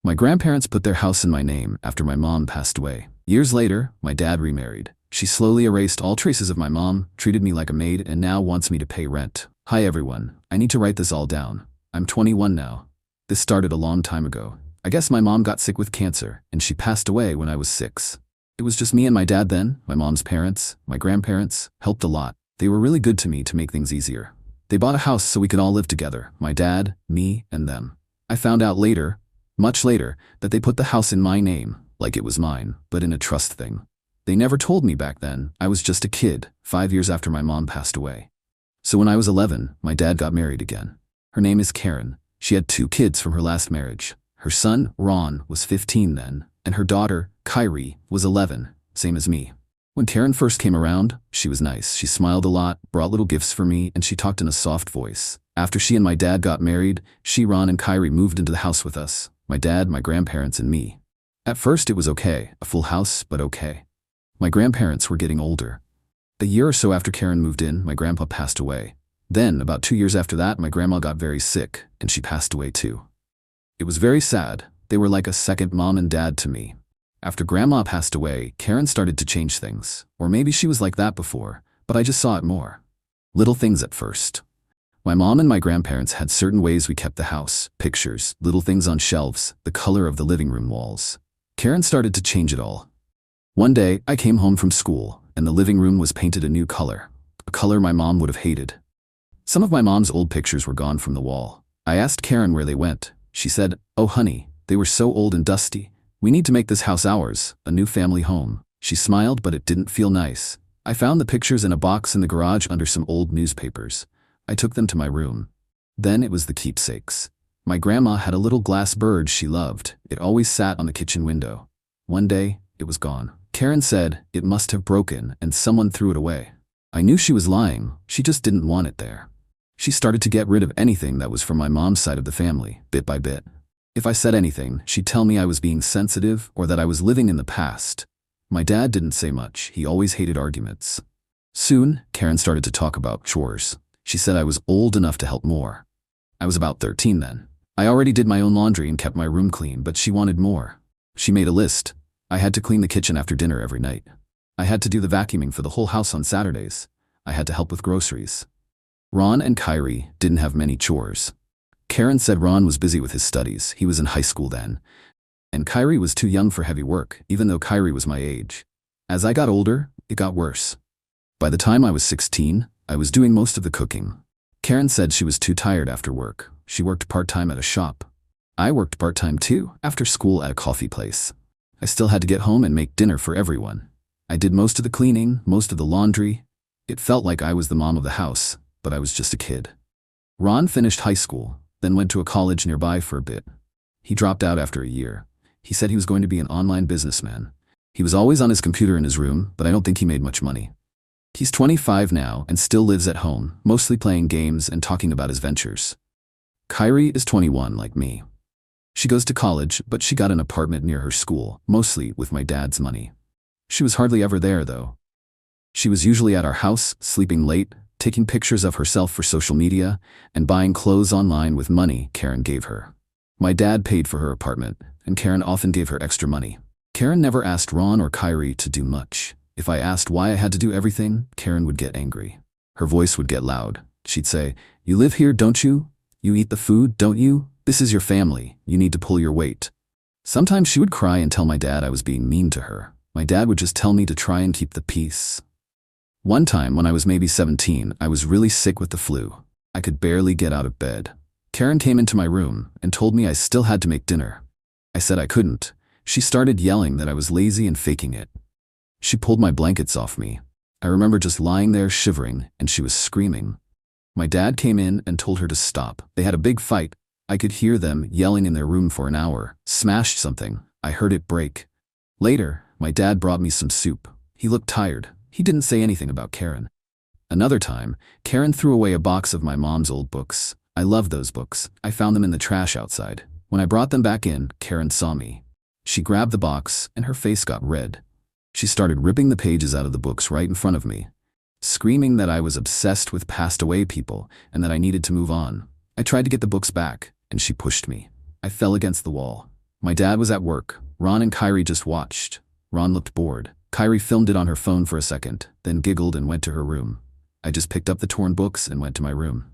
My grandparents put their house in my name after my mom passed away. Years later, my dad remarried. She slowly erased all traces of my mom, treated me like a maid, and now wants me to pay rent. Hi everyone, I need to write this all down. I'm 21 now. This started a long time ago. I guess my mom got sick with cancer, and she passed away when I was 6. It was just me and my dad then. My mom's parents, my grandparents, helped a lot. They were really good to me to make things easier. They bought a house so we could all live together, my dad, me, and them. I found out later, much later, that they put the house in my name, like it was mine, but in a trust thing. They never told me back then. I was just a kid, 5 years after my mom passed away. So when I was 11, my dad got married again. Her name is Karen. She had 2 kids from her last marriage. Her son, Ron, was 15 then, and her daughter, Kyrie, was 11, same as me. When Karen first came around, she was nice. She smiled a lot, brought little gifts for me, and she talked in a soft voice. After she and my dad got married, she, Ron, and Kyrie moved into the house with us. My dad, my grandparents, and me. At first it was okay, a full house, but okay. My grandparents were getting older. A year or so after Karen moved in, my grandpa passed away. Then, about 2 years after that, my grandma got very sick, and she passed away too. It was very sad. They were like a second mom and dad to me. After Grandma passed away, Karen started to change things. Or maybe she was like that before, but I just saw it more. Little things at first. My mom and my grandparents had certain ways we kept the house, pictures, little things on shelves, the color of the living room walls. Karen started to change it all. One day, I came home from school, and the living room was painted a new color, a color my mom would have hated. Some of my mom's old pictures were gone from the wall. I asked Karen where they went. She said, "Oh honey, they were so old and dusty. We need to make this house ours, a new family home." She smiled, but it didn't feel nice. I found the pictures in a box in the garage under some old newspapers. I took them to my room. Then it was the keepsakes. My grandma had a little glass bird she loved. It always sat on the kitchen window. One day, it was gone. Karen said it must have broken and someone threw it away. I knew she was lying. She just didn't want it there. She started to get rid of anything that was from my mom's side of the family, bit by bit. If I said anything, she'd tell me I was being sensitive or that I was living in the past. My dad didn't say much. He always hated arguments. Soon, Karen started to talk about chores. She said I was old enough to help more. I was about 13 then. I already did my own laundry and kept my room clean, but she wanted more. She made a list. I had to clean the kitchen after dinner every night. I had to do the vacuuming for the whole house on Saturdays. I had to help with groceries. Ron and Kyrie didn't have many chores. Karen said Ron was busy with his studies. He was in high school then. And Kyrie was too young for heavy work, even though Kyrie was my age. As I got older, it got worse. By the time I was 16, I was doing most of the cooking. Karen said she was too tired after work. She worked part-time at a shop. I worked part-time too, after school at a coffee place. I still had to get home and make dinner for everyone. I did most of the cleaning, most of the laundry. It felt like I was the mom of the house, but I was just a kid. Ron finished high school, then went to a college nearby for a bit. He dropped out after a year. He said he was going to be an online businessman. He was always on his computer in his room, but I don't think he made much money. He's 25 now and still lives at home, mostly playing games and talking about his ventures. Kyrie is 21 like me. She goes to college, but she got an apartment near her school, mostly with my dad's money. She was hardly ever there though. She was usually at our house, sleeping late, taking pictures of herself for social media, and buying clothes online with money Karen gave her. My dad paid for her apartment, and Karen often gave her extra money. Karen never asked Ron or Kyrie to do much. If I asked why I had to do everything, Karen would get angry. Her voice would get loud. She'd say, "You live here, don't you? You eat the food, don't you? This is your family. You need to pull your weight." Sometimes she would cry and tell my dad I was being mean to her. My dad would just tell me to try and keep the peace. One time, when I was maybe 17, I was really sick with the flu. I could barely get out of bed. Karen came into my room and told me I still had to make dinner. I said I couldn't. She started yelling that I was lazy and faking it. She pulled my blankets off me. I remember just lying there shivering, and she was screaming. My dad came in and told her to stop. They had a big fight. I could hear them yelling in their room for an hour. Smashed something. I heard it break. Later, my dad brought me some soup. He looked tired. He didn't say anything about Karen. Another time, Karen threw away a box of my mom's old books. I loved those books. I found them in the trash outside. When I brought them back in, Karen saw me. She grabbed the box, and her face got red. She started ripping the pages out of the books right in front of me, screaming that I was obsessed with passed-away people and that I needed to move on. I tried to get the books back, and she pushed me. I fell against the wall. My dad was at work. Ron and Kyrie just watched. Ron looked bored. Kyrie filmed it on her phone for a second, then giggled and went to her room. I just picked up the torn books and went to my room.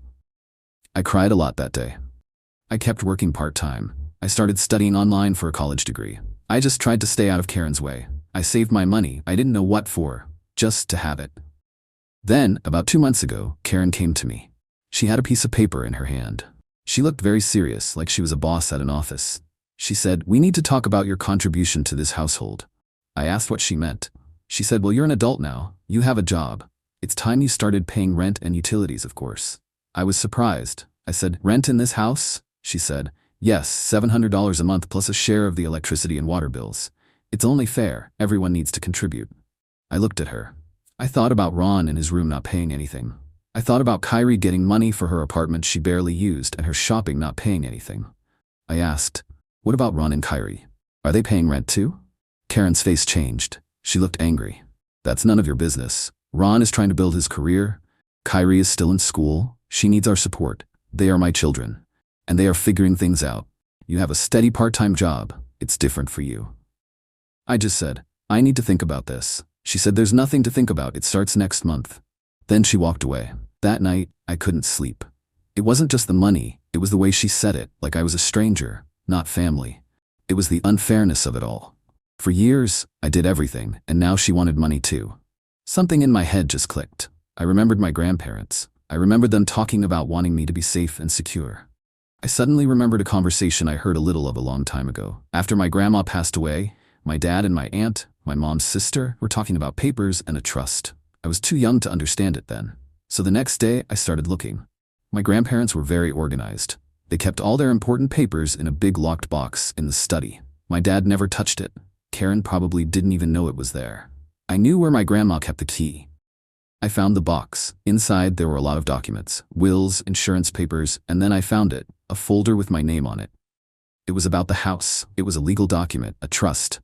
I cried a lot that day. I kept working part-time. I started studying online for a college degree. I just tried to stay out of Karen's way. I saved my money. I didn't know what for, just to have it. Then, about 2 months ago, Karen came to me. She had a piece of paper in her hand. She looked very serious, like she was a boss at an office. She said, "We need to talk about your contribution to this household." I asked what she meant. She said, "Well, you're an adult now. You have a job. It's time you started paying rent and utilities, of course." I was surprised. I said, "Rent in this house?" She said, "Yes, $700 a month plus a share of the electricity and water bills. It's only fair. Everyone needs to contribute." I looked at her. I thought about Ron in his room not paying anything. I thought about Kyrie getting money for her apartment she barely used and her shopping not paying anything. I asked, "What about Ron and Kyrie? Are they paying rent too?" Karen's face changed. She looked angry. "That's none of your business. Ron is trying to build his career. Kyrie is still in school. She needs our support. They are my children. And they are figuring things out. You have a steady part-time job. It's different for you." I just said, "I need to think about this." She said, "There's nothing to think about. It starts next month." Then she walked away. That night, I couldn't sleep. It wasn't just the money. It was the way she said it, like I was a stranger, not family. It was the unfairness of it all. For years, I did everything, and now she wanted money too. Something in my head just clicked. I remembered my grandparents. I remembered them talking about wanting me to be safe and secure. I suddenly remembered a conversation I heard a little of a long time ago. After my grandma passed away, my dad and my aunt, my mom's sister, were talking about papers and a trust. I was too young to understand it then. So the next day, I started looking. My grandparents were very organized. They kept all their important papers in a big locked box in the study. My dad never touched it. Karen probably didn't even know it was there. I knew where my grandma kept the key. I found the box. Inside, there were a lot of documents, wills, insurance papers, and then I found it, a folder with my name on it. It was about the house. It was a legal document, a trust.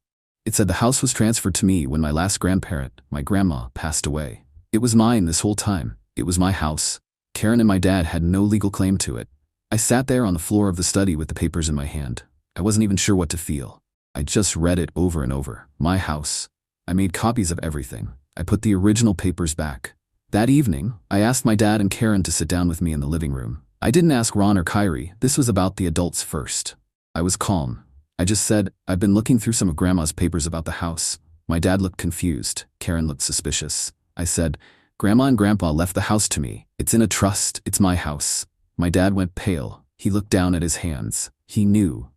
It said the house was transferred to me when my last grandparent, my grandma, passed away. It was mine this whole time. It was my house. Karen and my dad had no legal claim to it. I sat there on the floor of the study with the papers in my hand. I wasn't even sure what to feel. I just read it over and over. My house. I made copies of everything. I put the original papers back. That evening, I asked my dad and Karen to sit down with me in the living room. I didn't ask Ron or Kyrie. This was about the adults first. I was calm. I just said, "I've been looking through some of Grandma's papers about the house." My dad looked confused. Karen looked suspicious. I said, "Grandma and Grandpa left the house to me. It's in a trust. It's my house." My dad went pale. He looked down at his hands. He knew,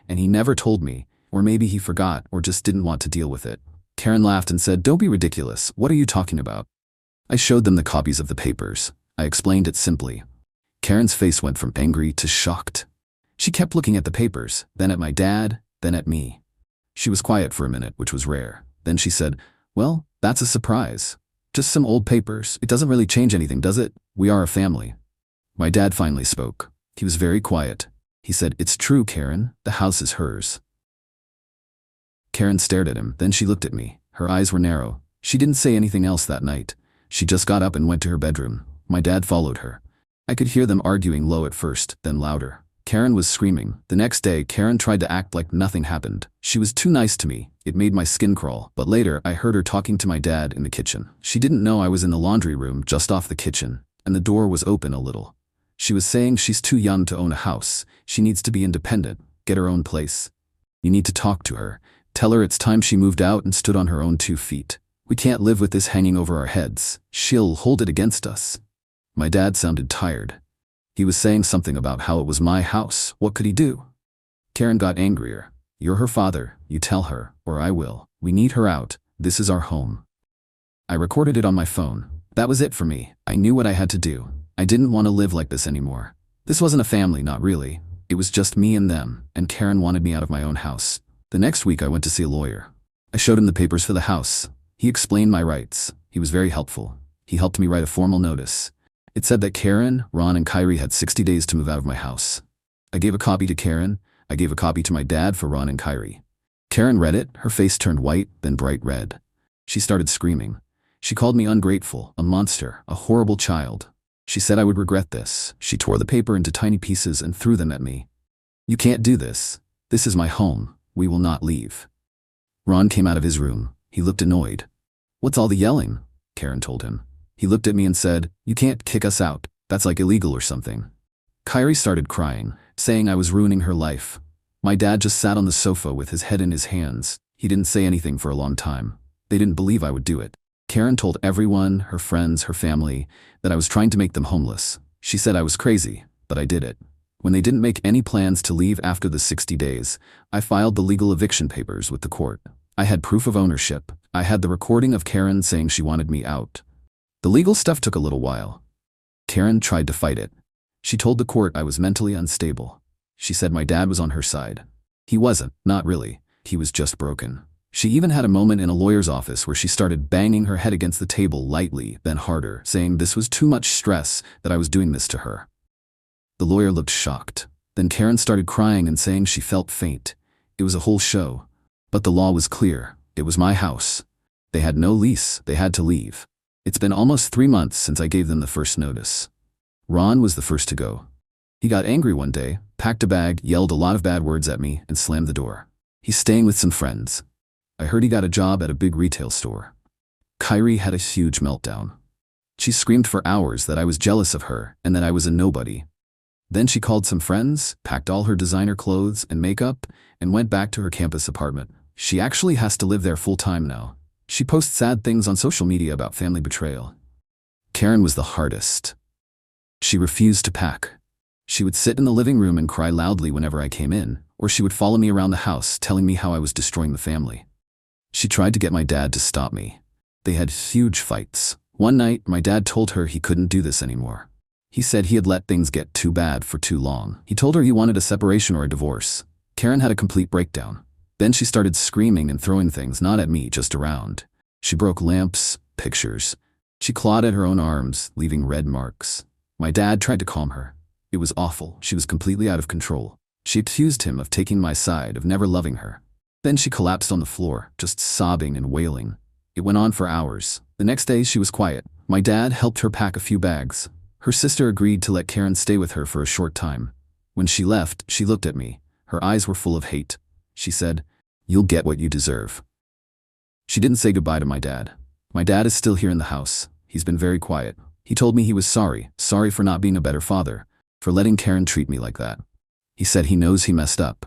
and he never told me, or maybe he forgot or just didn't want to deal with it. Karen laughed and said, "Don't be ridiculous. What are you talking about?" I showed them the copies of the papers. I explained it simply. Karen's face went from angry to shocked. She kept looking at the papers, then at my dad, then at me. She was quiet for a minute, which was rare. Then she said, "Well, that's a surprise. Just some old papers. It doesn't really change anything, does it? We are a family." My dad finally spoke. He was very quiet. He said, "It's true, Karen. The house is hers." Karen stared at him, then she looked at me. Her eyes were narrow. She didn't say anything else that night. She just got up and went to her bedroom. My dad followed her. I could hear them arguing low at first, then louder. Karen was screaming. The next day, Karen tried to act like nothing happened. She was too nice to me. It made my skin crawl. But later, I heard her talking to my dad in the kitchen. She didn't know I was in the laundry room just off the kitchen, and the door was open a little. She was saying she's too young to own a house. She needs to be independent, get her own place. You need to talk to her. Tell her it's time she moved out and stood on her own 2 feet. We can't live with this hanging over our heads. She'll hold it against us. My dad sounded tired. He was saying something about how it was my house. What could he do? Karen got angrier. "You're her father. You tell her, or I will. We need her out. This is our home." I recorded it on my phone. That was it for me. I knew what I had to do. I didn't want to live like this anymore. This wasn't a family, not really. It was just me and them, and Karen wanted me out of my own house. The next week I went to see a lawyer. I showed him the papers for the house. He explained my rights. He was very helpful. He helped me write a formal notice. It said that Karen, Ron, and Kyrie had 60 days to move out of my house. I gave a copy to Karen. I gave a copy to my dad for Ron and Kyrie. Karen read it. Her face turned white, then bright red. She started screaming. She called me ungrateful, a monster, a horrible child. She said I would regret this. She tore the paper into tiny pieces and threw them at me. "You can't do this. This is my home. We will not leave. Ron came out of his room. He looked annoyed. What's all the yelling? Karen told him. He looked at me and said, you can't kick us out. That's like illegal or something. Kyrie started crying, saying I was ruining her life. My dad just sat on the sofa with his head in his hands. He didn't say anything for a long time. They didn't believe I would do it. Karen told everyone, her friends, her family, that I was trying to make them homeless. She said I was crazy, but I did it. When they didn't make any plans to leave after the 60 days, I filed the legal eviction papers with the court. I had proof of ownership. I had the recording of Karen saying she wanted me out. The legal stuff took a little while. Karen tried to fight it. She told the court I was mentally unstable. She said my dad was on her side. He wasn't, not really. He was just broken. She even had a moment in a lawyer's office where she started banging her head against the table lightly, then harder, saying this was too much stress, that I was doing this to her. The lawyer looked shocked. Then Karen started crying and saying she felt faint. It was a whole show. But the law was clear. It was my house. They had no lease. They had to leave. It's been almost 3 months since I gave them the first notice. Ron was the first to go. He got angry one day, packed a bag, yelled a lot of bad words at me, and slammed the door. He's staying with some friends. I heard he got a job at a big retail store. Kyrie had a huge meltdown. She screamed for hours that I was jealous of her and that I was a nobody. Then she called some friends, packed all her designer clothes and makeup, and went back to her campus apartment. She actually has to live there full-time now. She posts sad things on social media about family betrayal. Karen was the hardest. She refused to pack. She would sit in the living room and cry loudly whenever I came in, or she would follow me around the house telling me how I was destroying the family. She tried to get my dad to stop me. They had huge fights. One night, my dad told her he couldn't do this anymore. He said he had let things get too bad for too long. He told her he wanted a separation or a divorce. Karen had a complete breakdown. Then she started screaming and throwing things not at me, just around. She broke lamps, pictures. She clawed at her own arms, leaving red marks. My dad tried to calm her. It was awful. She was completely out of control. She accused him of taking my side, of never loving her. Then she collapsed on the floor, just sobbing and wailing. It went on for hours. The next day she was quiet. My dad helped her pack a few bags. Her sister agreed to let Karen stay with her for a short time. When she left, she looked at me. Her eyes were full of hate. She said, "You'll get what you deserve." She didn't say goodbye to my dad. My dad is still here in the house. He's been very quiet. He told me he was sorry for not being a better father, for letting Karen treat me like that. He said he knows he messed up.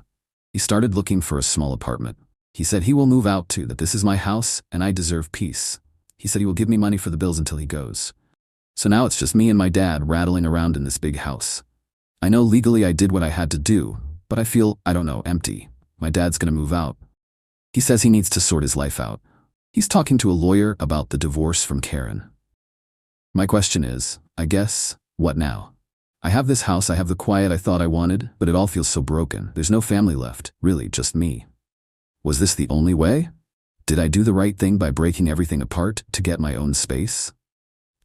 He started looking for a small apartment. He said he will move out too, that this is my house and I deserve peace. He said he will give me money for the bills until he goes. So now it's just me and my dad rattling around in this big house. I know legally I did what I had to do, but I feel, I don't know, empty. My dad's gonna move out. He says he needs to sort his life out. He's talking to a lawyer about the divorce from Karen. My question is, I guess, what now? I have this house, I have the quiet I thought I wanted, but it all feels so broken. There's no family left, really, just me. Was this the only way? Did I do the right thing by breaking everything apart to get my own space?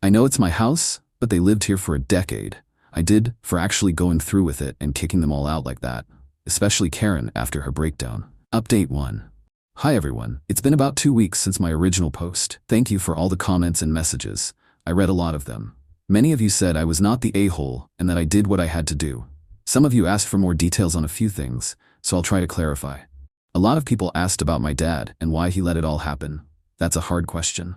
I know it's my house, but they lived here for a decade. I did for actually going through with it and kicking them all out like that, especially Karen after her breakdown. Update 1. Hi everyone, it's been about 2 weeks since my original post. Thank you for all the comments and messages. I read a lot of them. Many of you said I was not the a-hole and that I did what I had to do. Some of you asked for more details on a few things, so I'll try to clarify. A lot of people asked about my dad and why he let it all happen. That's a hard question.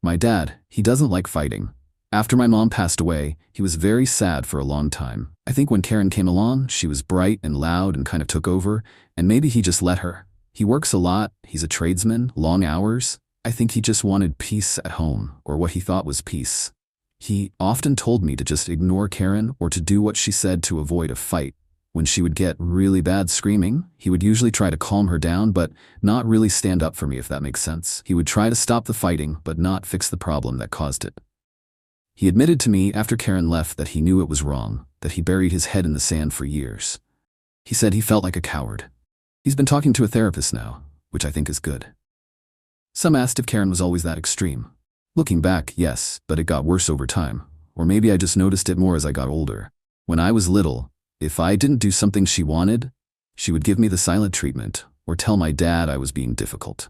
My dad, he doesn't like fighting. After my mom passed away, he was very sad for a long time. I think when Karen came along, she was bright and loud and kind of took over, and maybe he just let her. He works a lot, he's a tradesman, long hours. I think he just wanted peace at home, or what he thought was peace. He often told me to just ignore Karen or to do what she said to avoid a fight. When she would get really bad screaming, he would usually try to calm her down, but not really stand up for me, if that makes sense. He would try to stop the fighting, but not fix the problem that caused it. He admitted to me after Karen left that he knew it was wrong, that he buried his head in the sand for years. He said he felt like a coward. He's been talking to a therapist now, which I think is good. Some asked if Karen was always that extreme. Looking back, yes, but it got worse over time. Or maybe I just noticed it more as I got older. When I was little, if I didn't do something she wanted, she would give me the silent treatment or tell my dad I was being difficult.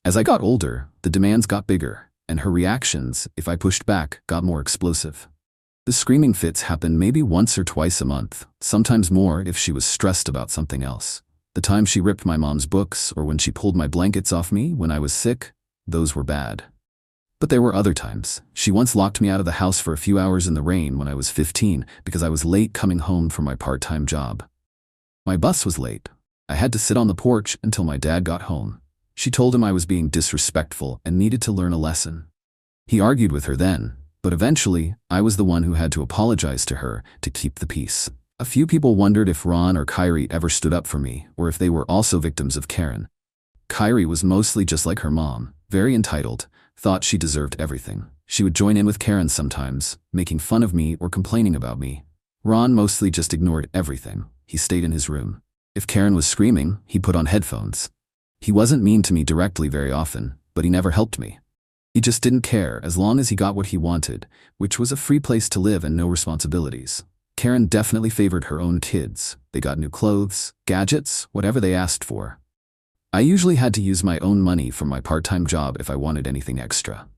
As I got older, the demands got bigger, and her reactions, if I pushed back, got more explosive. The screaming fits happened maybe once or twice a month, sometimes more if she was stressed about something else. The time she ripped my mom's books or when she pulled my blankets off me when I was sick, those were bad. But there were other times. She once locked me out of the house for a few hours in the rain when I was 15 because I was late coming home from my part-time job. My bus was late. I had to sit on the porch until my dad got home. She told him I was being disrespectful and needed to learn a lesson. He argued with her then, but eventually, I was the one who had to apologize to her to keep the peace. A few people wondered if Ron or Kyrie ever stood up for me, or if they were also victims of Karen. Kyrie was mostly just like her mom, very entitled, thought she deserved everything. She would join in with Karen sometimes, making fun of me or complaining about me. Ron mostly just ignored everything. He stayed in his room. If Karen was screaming, he put on headphones. He wasn't mean to me directly very often, but he never helped me. He just didn't care as long as he got what he wanted, which was a free place to live and no responsibilities. Karen definitely favored her own kids. They got new clothes, gadgets, whatever they asked for. I usually had to use my own money from my part-time job if I wanted anything extra.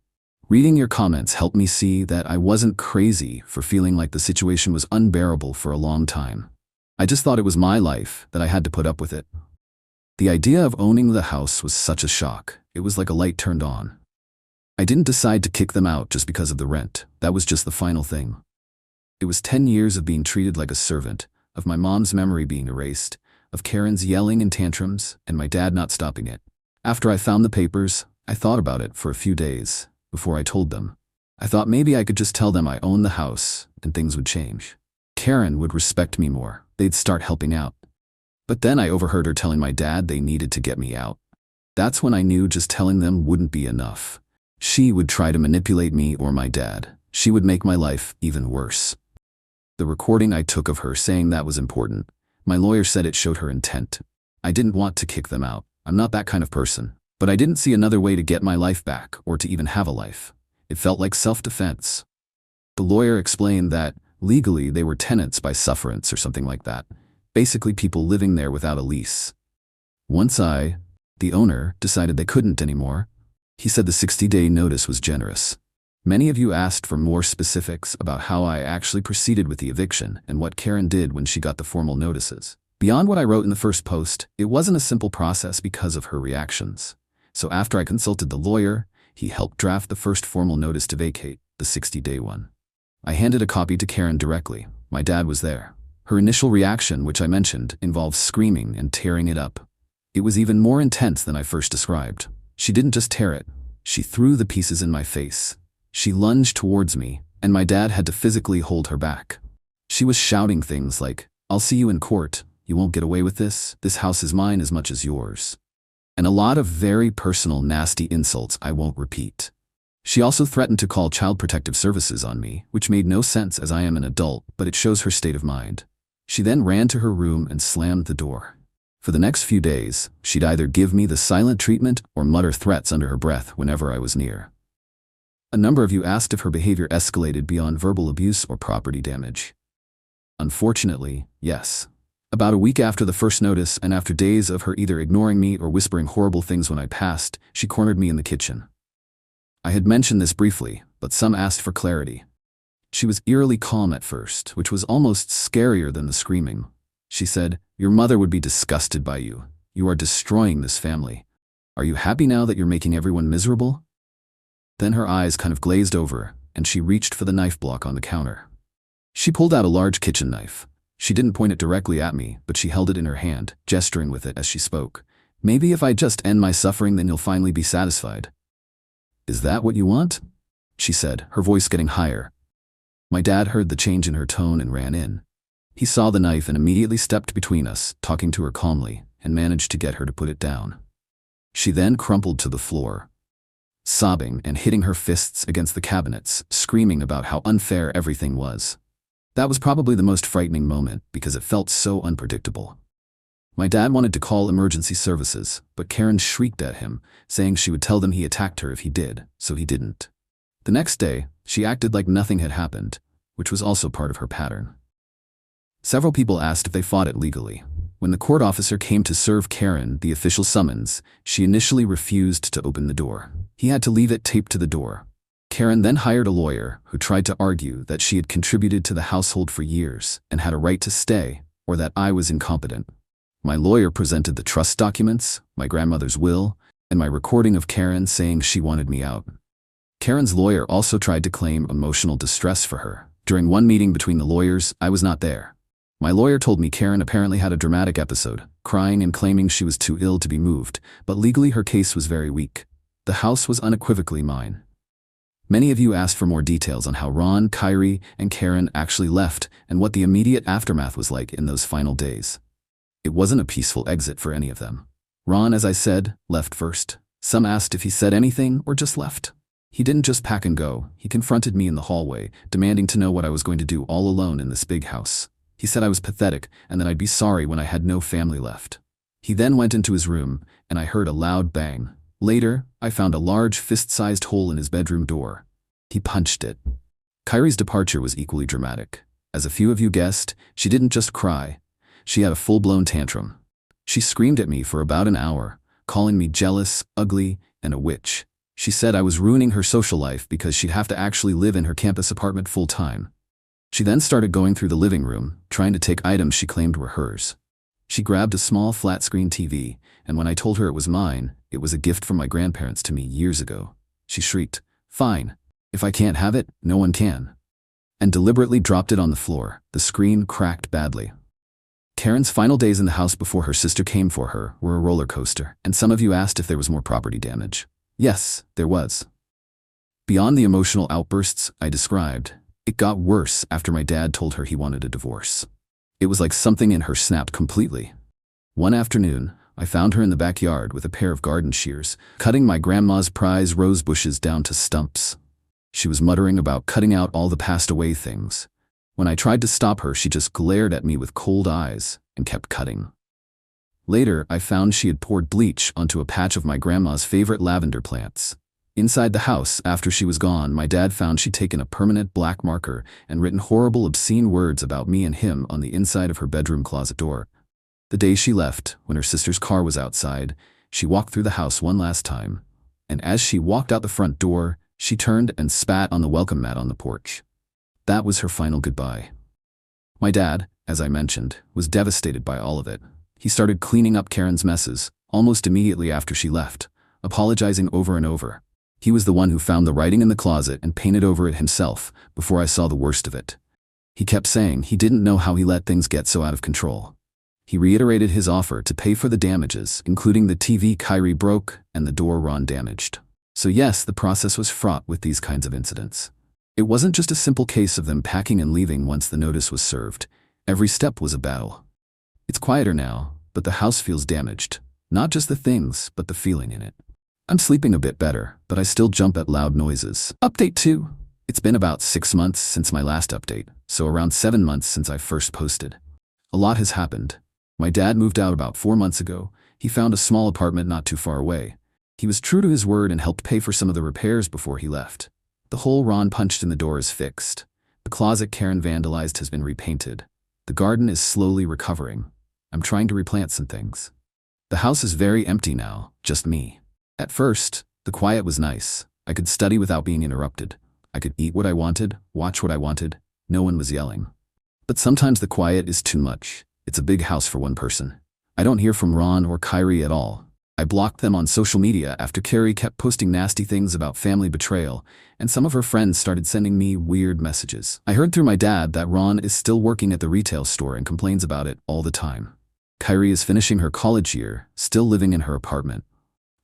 Reading your comments helped me see that I wasn't crazy for feeling like the situation was unbearable for a long time. I just thought it was my life, that I had to put up with it. The idea of owning the house was such a shock. It was like a light turned on. I didn't decide to kick them out just because of the rent. That was just the final thing. It was 10 years of being treated like a servant, of my mom's memory being erased, of Karen's yelling and tantrums, and my dad not stopping it. After I found the papers, I thought about it for a few days before I told them. I thought maybe I could just tell them I own the house and things would change. Karen would respect me more. They'd start helping out. But then I overheard her telling my dad they needed to get me out. That's when I knew just telling them wouldn't be enough. She would try to manipulate me or my dad. She would make my life even worse. The recording I took of her saying that was important. My lawyer said it showed her intent. I didn't want to kick them out. I'm not that kind of person. But I didn't see another way to get my life back or to even have a life. It felt like self-defense. The lawyer explained that, legally, they were tenants by sufferance or something like that. Basically people living there without a lease. Once I, the owner, decided they couldn't anymore, he said the 60-day notice was generous. Many of you asked for more specifics about how I actually proceeded with the eviction and what Karen did when she got the formal notices. Beyond what I wrote in the first post, it wasn't a simple process because of her reactions. So after I consulted the lawyer, he helped draft the first formal notice to vacate, the 60-day one. I handed a copy to Karen directly. My dad was there. Her initial reaction, which I mentioned, involved screaming and tearing it up. It was even more intense than I first described. She didn't just tear it. She threw the pieces in my face. She lunged towards me, and my dad had to physically hold her back. She was shouting things like, "I'll see you in court. You won't get away with this. This house is mine as much as yours." And a lot of very personal, nasty insults I won't repeat. She also threatened to call Child Protective Services on me, which made no sense as I am an adult, but it shows her state of mind. She then ran to her room and slammed the door. For the next few days, she'd either give me the silent treatment or mutter threats under her breath whenever I was near. A number of you asked if her behavior escalated beyond verbal abuse or property damage. Unfortunately, yes. About a week after the first notice and after days of her either ignoring me or whispering horrible things when I passed, she cornered me in the kitchen. I had mentioned this briefly, but some asked for clarity. She was eerily calm at first, which was almost scarier than the screaming. She said, "Your mother would be disgusted by you. You are destroying this family. Are you happy now that you're making everyone miserable?" Then her eyes kind of glazed over, and she reached for the knife block on the counter. She pulled out a large kitchen knife. She didn't point it directly at me, but she held it in her hand, gesturing with it as she spoke. "Maybe if I just end my suffering, then you'll finally be satisfied." "Is that what you want?" she said, her voice getting higher. My dad heard the change in her tone and ran in. He saw the knife and immediately stepped between us, talking to her calmly, and managed to get her to put it down. She then crumpled to the floor, sobbing and hitting her fists against the cabinets, screaming about how unfair everything was. That was probably the most frightening moment because it felt so unpredictable. My dad wanted to call emergency services, but Karen shrieked at him, saying she would tell them he attacked her if he did, so he didn't. The next day, she acted like nothing had happened, which was also part of her pattern. Several people asked if they fought it legally. When the court officer came to serve Karen the official summons, she initially refused to open the door. He had to leave it taped to the door. Karen then hired a lawyer who tried to argue that she had contributed to the household for years and had a right to stay, or that I was incompetent. My lawyer presented the trust documents, my grandmother's will, and my recording of Karen saying she wanted me out. Karen's lawyer also tried to claim emotional distress for her. During one meeting between the lawyers, I was not there. My lawyer told me Karen apparently had a dramatic episode, crying and claiming she was too ill to be moved, but legally her case was very weak. The house was unequivocally mine. Many of you asked for more details on how Ron, Kyrie, and Karen actually left and what the immediate aftermath was like in those final days. It wasn't a peaceful exit for any of them. Ron, as I said, left first. Some asked if he said anything or just left. He didn't just pack and go. He confronted me in the hallway, demanding to know what I was going to do all alone in this big house. He said I was pathetic and that I'd be sorry when I had no family left. He then went into his room, and I heard a loud bang. Later, I found a large fist-sized hole in his bedroom door. He punched it. Kyrie's departure was equally dramatic. As a few of you guessed, she didn't just cry. She had a full-blown tantrum. She screamed at me for about an hour, calling me jealous, ugly, and a witch. She said I was ruining her social life because she'd have to actually live in her campus apartment full-time. She then started going through the living room, trying to take items she claimed were hers. She grabbed a small flat-screen TV, and when I told her it was mine, it was a gift from my grandparents to me years ago. She shrieked, "Fine. If I can't have it, no one can," and deliberately dropped it on the floor. The screen cracked badly. Karen's final days in the house before her sister came for her were a roller coaster, and some of you asked if there was more property damage. Yes, there was. Beyond the emotional outbursts I described, it got worse after my dad told her he wanted a divorce. It was like something in her snapped completely. One afternoon, I found her in the backyard with a pair of garden shears, cutting my grandma's prize rose bushes down to stumps. She was muttering about cutting out all the passed-away things. When I tried to stop her, she just glared at me with cold eyes and kept cutting. Later, I found she had poured bleach onto a patch of my grandma's favorite lavender plants. Inside the house, after she was gone, my dad found she'd taken a permanent black marker and written horrible, obscene words about me and him on the inside of her bedroom closet door. The day she left, when her sister's car was outside, she walked through the house one last time, and as she walked out the front door, she turned and spat on the welcome mat on the porch. That was her final goodbye. My dad, as I mentioned, was devastated by all of it. He started cleaning up Karen's messes, almost immediately after she left, apologizing over and over. He was the one who found the writing in the closet and painted over it himself before I saw the worst of it. He kept saying he didn't know how he let things get so out of control. He reiterated his offer to pay for the damages, including the TV Kyrie broke and the door Ron damaged. So yes, the process was fraught with these kinds of incidents. It wasn't just a simple case of them packing and leaving once the notice was served. Every step was a battle. It's quieter now, but the house feels damaged. Not just the things, but the feeling in it. I'm sleeping a bit better, but I still jump at loud noises. Update 2. It's been about 6 months since my last update, so around 7 months since I first posted. A lot has happened. My dad moved out about 4 months ago. He found a small apartment not too far away. He was true to his word and helped pay for some of the repairs before he left. The hole Ron punched in the door is fixed. The closet Karen vandalized has been repainted. The garden is slowly recovering. I'm trying to replant some things. The house is very empty now, just me. At first, the quiet was nice. I could study without being interrupted. I could eat what I wanted, watch what I wanted. No one was yelling. But sometimes the quiet is too much. It's a big house for one person. I don't hear from Ron or Kyrie at all. I blocked them on social media after Carrie kept posting nasty things about family betrayal, and some of her friends started sending me weird messages. I heard through my dad that Ron is still working at the retail store and complains about it all the time. Kyrie is finishing her college year, still living in her apartment.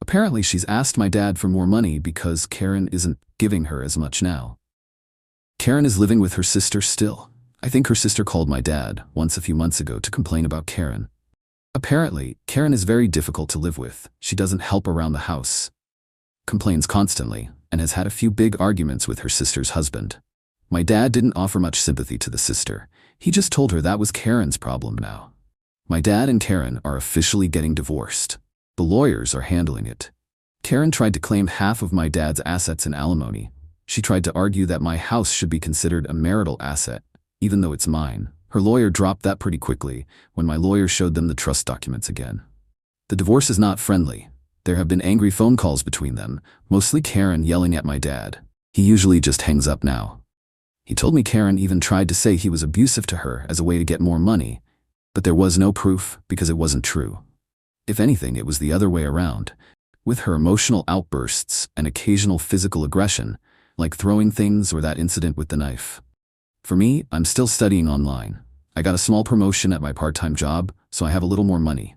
Apparently, she's asked my dad for more money because Karen isn't giving her as much now. Karen is living with her sister still. I think her sister called my dad once a few months ago to complain about Karen. Apparently, Karen is very difficult to live with. She doesn't help around the house, complains constantly, and has had a few big arguments with her sister's husband. My dad didn't offer much sympathy to the sister. He just told her that was Karen's problem now. My dad and Karen are officially getting divorced. The lawyers are handling it. Karen tried to claim half of my dad's assets in alimony. She tried to argue that my house should be considered a marital asset, even though it's mine. Her lawyer dropped that pretty quickly when my lawyer showed them the trust documents again. The divorce is not friendly. There have been angry phone calls between them, mostly Karen yelling at my dad. He usually just hangs up now. He told me Karen even tried to say he was abusive to her as a way to get more money, But there was no proof because it wasn't true. If anything, it was the other way around. With her emotional outbursts and occasional physical aggression, like throwing things or that incident with the knife. For me, I'm still studying online. I got a small promotion at my part-time job, so I have a little more money.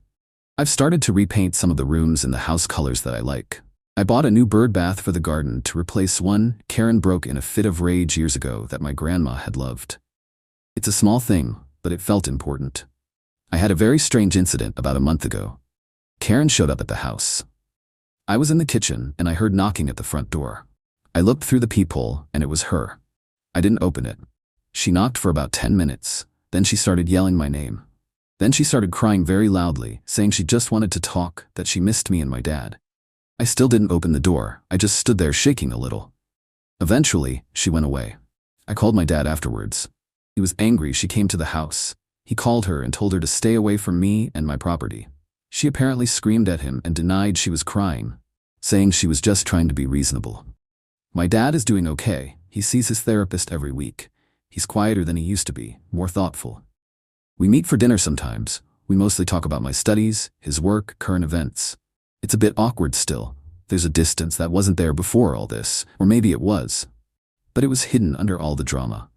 I've started to repaint some of the rooms in the house colors that I like. I bought a new bird bath for the garden to replace one Karen broke in a fit of rage years ago that my grandma had loved. It's a small thing, but it felt important. I had a very strange incident about a month ago. Karen showed up at the house. I was in the kitchen and I heard knocking at the front door. I looked through the peephole and it was her. I didn't open it. She knocked for about 10 minutes. Then she started yelling my name. Then she started crying very loudly, saying she just wanted to talk, that she missed me and my dad. I still didn't open the door. I just stood there shaking a little. Eventually, she went away. I called my dad afterwards. He was angry she came to the house. He called her and told her to stay away from me and my property. She apparently screamed at him and denied she was crying, saying she was just trying to be reasonable. My dad is doing okay. He sees his therapist every week. He's quieter than he used to be, more thoughtful. We meet for dinner sometimes. We mostly talk about my studies, his work, current events. It's a bit awkward still. There's a distance that wasn't there before all this, or maybe it was. But it was hidden under all the drama.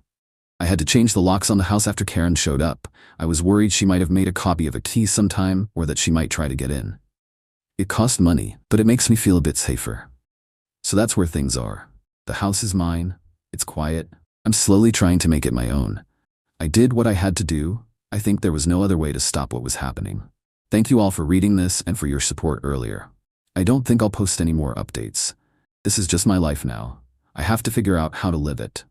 I had to change the locks on the house after Karen showed up. I was worried she might have made a copy of a key sometime or that she might try to get in. It cost money, but it makes me feel a bit safer. So that's where things are. The house is mine. It's quiet. I'm slowly trying to make it my own. I did what I had to do. I think there was no other way to stop what was happening. Thank you all for reading this and for your support earlier. I don't think I'll post any more updates. This is just my life now. I have to figure out how to live it.